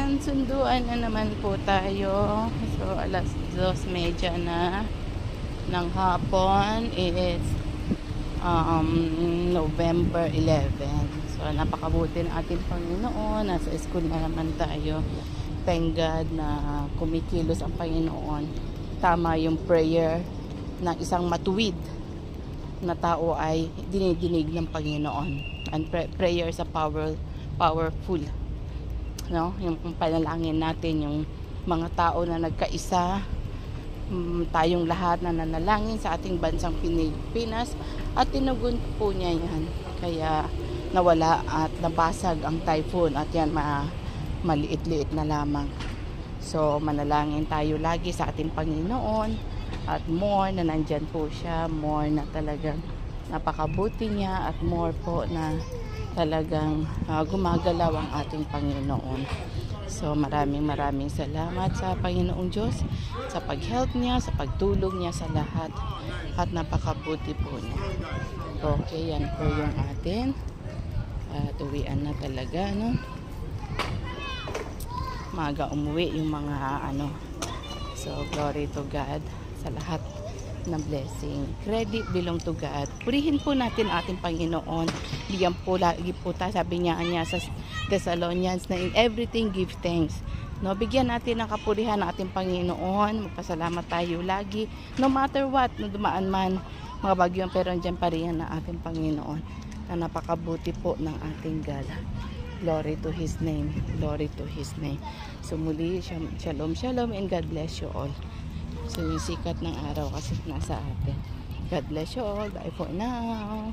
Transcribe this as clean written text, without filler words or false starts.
Ayan, sunduan na naman po tayo. So, alas 2:30 na ng hapon. It's November 11. So, napakabuti ng ating Panginoon. Nasa school na naman tayo. Thank God na kumikilos ang Panginoon. Tama yung prayer ng isang matuwid na tao ay dinidinig ng Panginoon. And prayer is a powerful, no? Yung panalangin natin, yung mga tao na nagkaisa, tayong lahat na nanalangin sa ating bansang Pilipinas, at tinugon po niya yan. Kaya nawala at nabasag ang typhoon, at yan maliit-liit na lamang. So manalangin tayo lagi sa ating Panginoon, at more na nandyan po siya, more na talagang napakabuti niya, at more po na talagang gumagalaw ang ating Panginoon. So maraming salamat sa Panginoong Diyos sa pag-help niya, sa pagtulong niya sa lahat, at napakabuti po niya. Okay, yan po yung atin. Uwian na talaga, no? Maga umuwi yung mga So glory to God sa lahat ng blessing. Credit belong to God. Purihin po natin ating Panginoon. Bigyan po lagi po tayo, sabi niya sa Thessalonians, na in everything give thanks. No, bigyan natin ng kapurihan ng ating Panginoon. Magpasalamat tayo lagi. No matter what, no dumaan man mga bagyong, pero andyan pa rin ang ating Panginoon na napakabuti po ng ating God. Glory to His name. Glory to His name. So muli, shalom, shalom, and God bless you all. So yung sikat ng araw kasi nasa atin. God bless you all. Bye for now.